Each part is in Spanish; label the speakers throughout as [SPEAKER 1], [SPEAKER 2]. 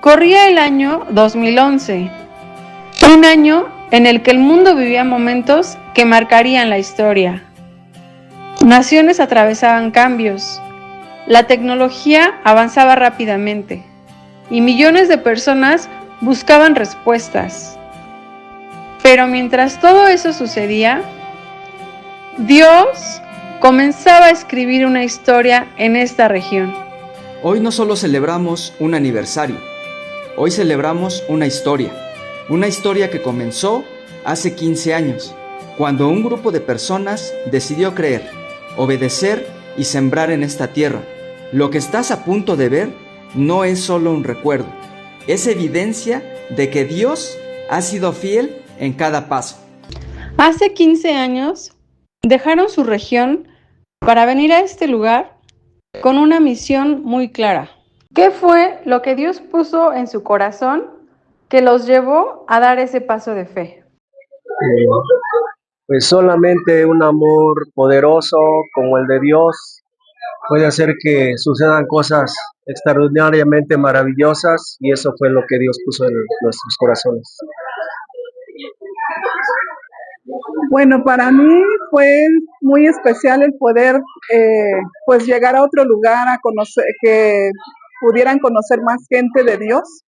[SPEAKER 1] Corría el año 2011, un año en el que el mundo vivía momentos que marcarían la historia. Naciones atravesaban cambios, la tecnología avanzaba rápidamente y millones de personas buscaban respuestas. Pero mientras todo eso sucedía, Dios comenzaba a escribir una historia en esta región.
[SPEAKER 2] Hoy no solo celebramos un aniversario, hoy celebramos una historia que comenzó hace 15 años, cuando un grupo de personas decidió creer, obedecer y sembrar en esta tierra. Lo que estás a punto de ver no es solo un recuerdo, es evidencia de que Dios ha sido fiel en cada paso.
[SPEAKER 1] Hace 15 años dejaron su región para venir a este lugar con una misión muy clara. ¿Qué fue lo que Dios puso en su corazón que los llevó a dar ese paso de fe?
[SPEAKER 3] Pues solamente un amor poderoso como el de Dios puede hacer que sucedan cosas extraordinariamente maravillosas, y eso fue lo que Dios puso en nuestros corazones.
[SPEAKER 4] Bueno, para mí fue muy especial el poder pues llegar a otro lugar a conocer, que pudieran conocer más gente de Dios,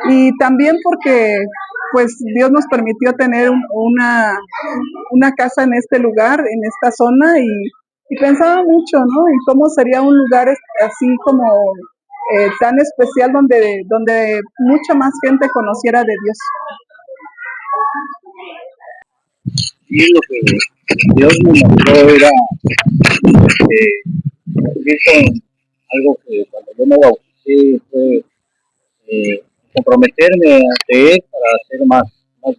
[SPEAKER 4] y también porque pues Dios nos permitió tener una casa en este lugar, en esta zona, y pensaba mucho, ¿no? En cómo sería un lugar así como tan especial donde mucha más gente conociera de Dios.
[SPEAKER 5] Y lo que Dios me mostró era cumplir con algo que cuando yo me bauticé fue comprometerme ante Él para hacer más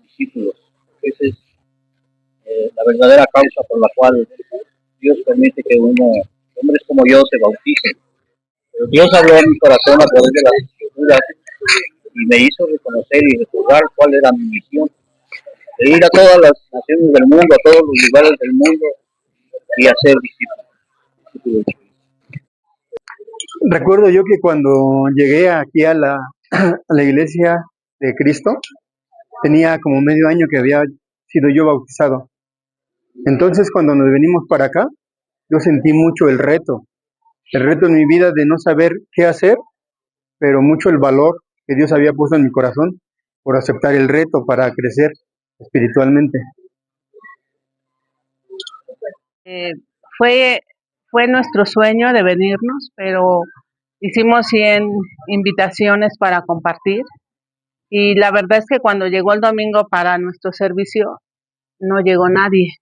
[SPEAKER 5] discípulos. Esa es la verdadera causa por la cual Dios permite que hombres como yo se bauticen. Pero Dios habló a mi corazón a través de las Escrituras y me hizo reconocer y recordar cuál era mi misión, de ir a todas las naciones del mundo, a todos los lugares del mundo y hacer discípulos.
[SPEAKER 3] Recuerdo yo que cuando llegué aquí a la iglesia de Cristo, tenía como medio año que había sido yo bautizado. Entonces, cuando nos venimos para acá, yo sentí mucho el reto en mi vida de no saber qué hacer, pero mucho el valor que Dios había puesto en mi corazón por aceptar el reto para crecer espiritualmente.
[SPEAKER 6] Eh, fue, fue nuestro sueño de venirnos, pero hicimos 100 invitaciones para compartir, y la verdad es que cuando llegó el domingo para nuestro servicio no llegó nadie.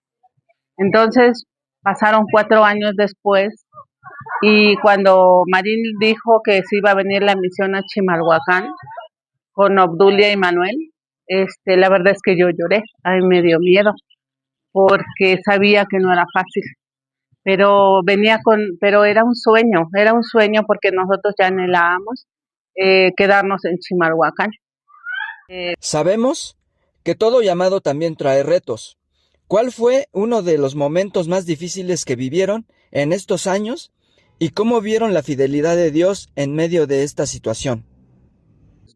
[SPEAKER 6] Entonces pasaron 4 años después, y cuando Marín dijo que se iba a venir la misión a Chimalhuacán con Obdulia y Manuel, la verdad es que yo lloré, a mí me dio miedo porque sabía que no era fácil, pero era un sueño porque nosotros ya anhelábamos quedarnos en Chimalhuacán.
[SPEAKER 2] Sabemos que todo llamado también trae retos. ¿Cuál fue uno de los momentos más difíciles que vivieron en estos años y cómo vieron la fidelidad de Dios en medio de esta situación?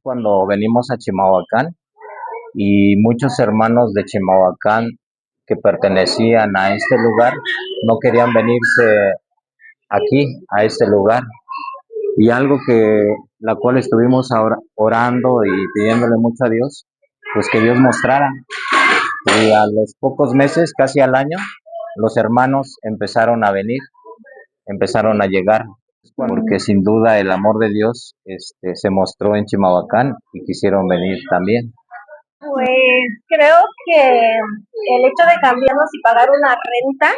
[SPEAKER 5] Cuando venimos a Chimalhuacán y muchos hermanos de Chimalhuacán que pertenecían a este lugar no querían venirse aquí, a este lugar. Y algo la cual estuvimos orando y pidiéndole mucho a Dios, pues que Dios mostrara. Y a los pocos meses, casi al año, los hermanos empezaron a venir, empezaron a llegar, porque sin duda el amor de Dios se mostró en Chimalhuacán y quisieron venir también.
[SPEAKER 7] Pues creo que el hecho de cambiarnos y pagar una renta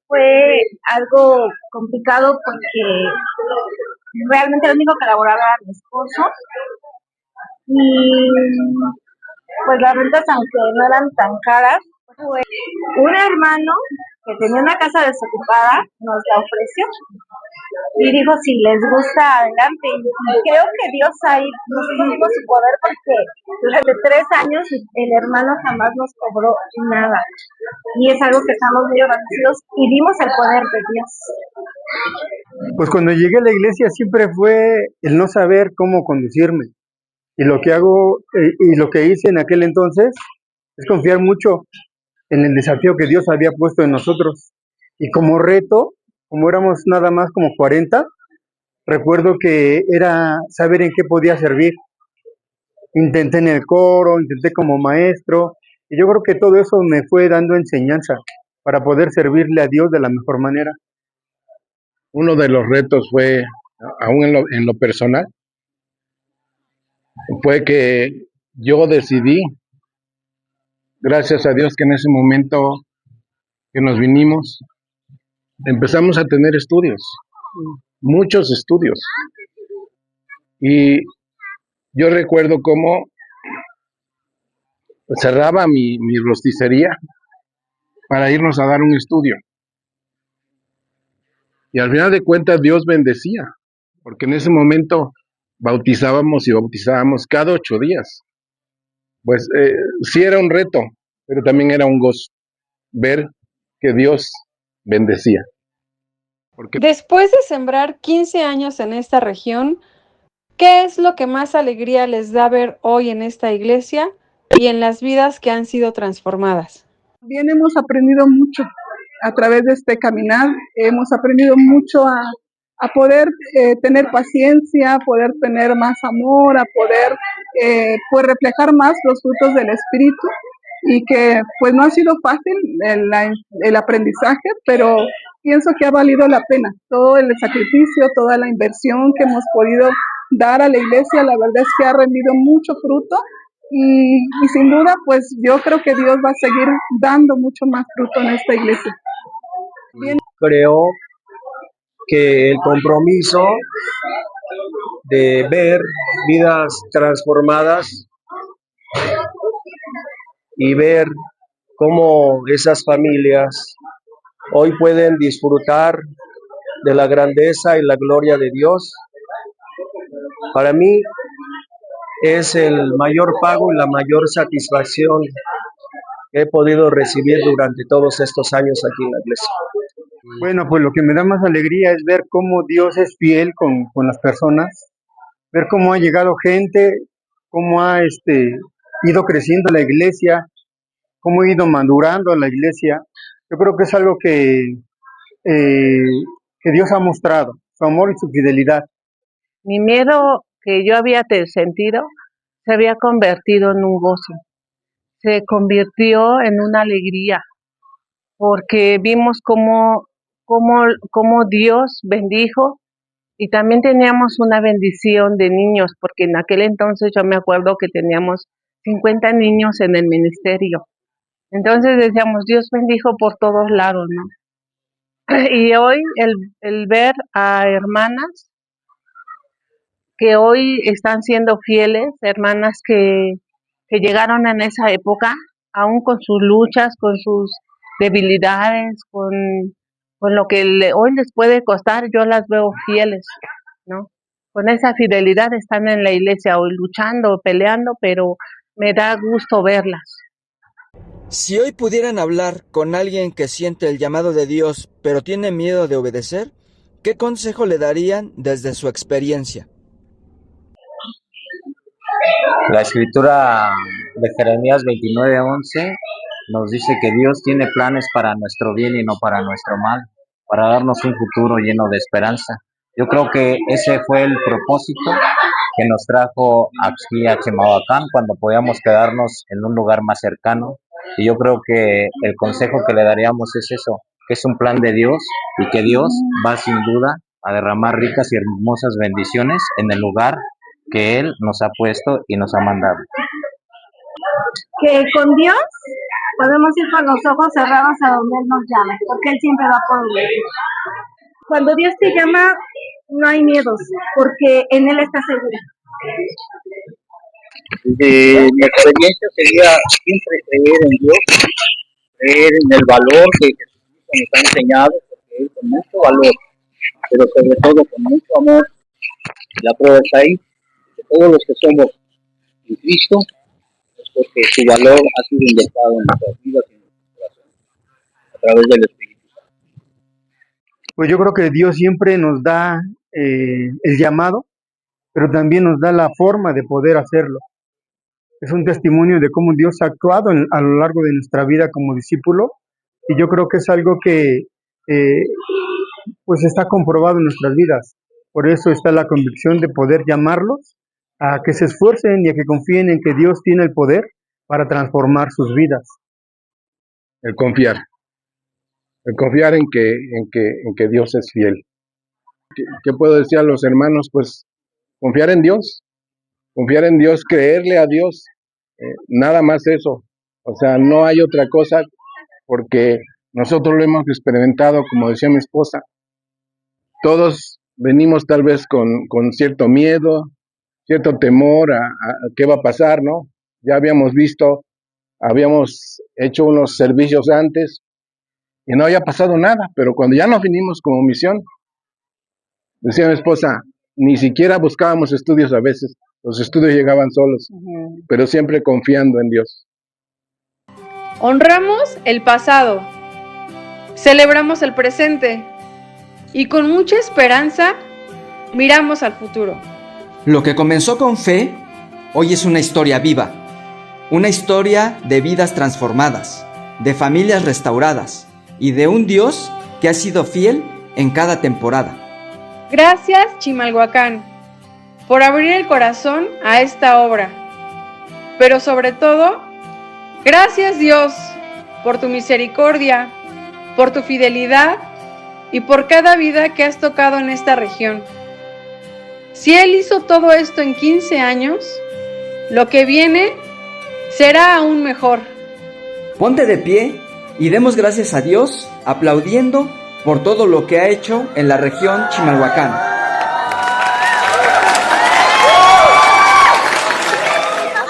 [SPEAKER 7] fue algo complicado porque realmente el único que laboraba era mi esposo, y pues las rentas, aunque no eran tan caras, pues un hermano que tenía una casa desocupada nos la ofreció y dijo si les gusta adelante, y creo que Dios ahí nosotros vimos su poder porque durante 3 años el hermano jamás nos cobró nada, y es algo que estamos muy agradecidos y vimos el poder de Dios.
[SPEAKER 3] Pues cuando llegué a la iglesia siempre fue el no saber cómo conducirme. Y lo que hago y lo que hice en aquel entonces es confiar mucho en el desafío que Dios había puesto en nosotros. Y como reto, como éramos nada más como 40, recuerdo que era saber en qué podía servir. Intenté en el coro, intenté como maestro, y yo creo que todo eso me fue dando enseñanza para poder servirle a Dios de la mejor manera.
[SPEAKER 8] Uno de los retos fue, aún en lo personal, fue que yo decidí, gracias a Dios que en ese momento que nos vinimos, empezamos a tener estudios, muchos estudios. Y yo recuerdo cómo cerraba mi rosticería para irnos a dar un estudio. Y al final de cuentas Dios bendecía, porque en ese momento bautizábamos y bautizábamos cada 8 días. Pues sí era un reto, pero también era un gozo ver que Dios bendecía. Porque
[SPEAKER 1] Después de sembrar 15 años en esta región, ¿qué es lo que más alegría les da ver hoy en esta iglesia y en las vidas que han sido transformadas?
[SPEAKER 4] También hemos aprendido mucho a través de este caminar, hemos aprendido mucho a poder tener paciencia, a poder tener más amor, a poder pues reflejar más los frutos del Espíritu, y que pues no ha sido fácil el aprendizaje, pero pienso que ha valido la pena todo el sacrificio, toda la inversión que hemos podido dar a la iglesia. La verdad es que ha rendido mucho fruto, y sin duda pues yo creo que Dios va a seguir dando mucho más fruto en esta iglesia.
[SPEAKER 9] Creo que el compromiso de ver vidas transformadas y ver cómo esas familias hoy pueden disfrutar de la grandeza y la gloria de Dios, para mí es el mayor pago y la mayor satisfacción que he podido recibir durante todos estos años aquí en la iglesia.
[SPEAKER 3] Bueno, pues lo que me da más alegría es ver cómo Dios es fiel con las personas, ver cómo ha llegado gente, cómo ha ido creciendo la iglesia, cómo ha ido madurando la iglesia. Yo creo que es algo eh, que Dios ha mostrado, su amor y su fidelidad.
[SPEAKER 6] Mi miedo que yo había sentido se había convertido en un gozo, se convirtió en una alegría, porque vimos cómo Dios bendijo, y también teníamos una bendición de niños, porque en aquel entonces yo me acuerdo que teníamos 50 niños en el ministerio. Entonces decíamos, Dios bendijo por todos lados, ¿no? Y hoy el ver a hermanas que hoy están siendo fieles, hermanas que llegaron en esa época, aún con sus luchas, con sus debilidades, con lo que hoy les puede costar, yo las veo fieles, ¿no? Con esa fidelidad están en la iglesia hoy luchando, peleando, pero me da gusto verlas.
[SPEAKER 2] Si hoy pudieran hablar con alguien que siente el llamado de Dios, pero tiene miedo de obedecer, ¿qué consejo le darían desde su experiencia?
[SPEAKER 5] La escritura de Jeremías 29:11 nos dice que Dios tiene planes para nuestro bien y no para nuestro mal, para darnos un futuro lleno de esperanza. Yo creo que ese fue el propósito que nos trajo aquí a Chimalhuacán cuando podíamos quedarnos en un lugar más cercano. Y yo creo que el consejo que le daríamos es eso, que es un plan de Dios y que Dios va sin duda a derramar ricas y hermosas bendiciones en el lugar que Él nos ha puesto y nos ha mandado.
[SPEAKER 7] Que con Dios podemos ir con los ojos cerrados a donde Él nos llama, porque Él siempre va por donde. Cuando Dios te llama, no hay miedos, porque en Él estás seguro.
[SPEAKER 10] Mi experiencia sería siempre creer en Dios, creer en el valor que Jesucristo nos ha enseñado, porque Él con mucho valor, pero sobre todo con mucho amor. La prueba está ahí, que todos los que somos en Cristo, es porque su valor ha sido inyectado en nuestras vidas y en nuestros corazones, a través del Espíritu.
[SPEAKER 3] Pues yo creo que Dios siempre nos da el llamado, pero también nos da la forma de poder hacerlo. Es un testimonio de cómo Dios ha actuado a lo largo de nuestra vida como discípulo, y yo creo que es algo que pues está comprobado en nuestras vidas. Por eso está la convicción de poder llamarlos a que se esfuercen y a que confíen en que Dios tiene el poder para transformar sus vidas.
[SPEAKER 8] El confiar en que Dios es fiel. ¿Qué puedo decir a los hermanos? Pues confiar en Dios, creerle a Dios, nada más eso. O sea, no hay otra cosa, porque nosotros lo hemos experimentado, como decía mi esposa. Todos venimos tal vez con cierto miedo, cierto temor a qué va a pasar, ¿no? Ya habíamos hecho unos servicios antes y no había pasado nada, pero cuando ya nos vinimos como misión, decía mi esposa, ni siquiera buscábamos estudios a veces, los estudios llegaban solos, pero siempre confiando en Dios.
[SPEAKER 1] Honramos el pasado, celebramos el presente y con mucha esperanza miramos al futuro.
[SPEAKER 2] Lo que comenzó con fe, hoy es una historia viva, una historia de vidas transformadas, de familias restauradas y de un Dios que ha sido fiel en cada temporada.
[SPEAKER 1] Gracias, Chimalhuacán, por abrir el corazón a esta obra. Pero sobre todo, gracias Dios por tu misericordia, por tu fidelidad y por cada vida que has tocado en esta región. Si Él hizo todo esto en 15 años, lo que viene será aún mejor.
[SPEAKER 2] Ponte de pie y demos gracias a Dios aplaudiendo por todo lo que ha hecho en la región Chimalhuacán.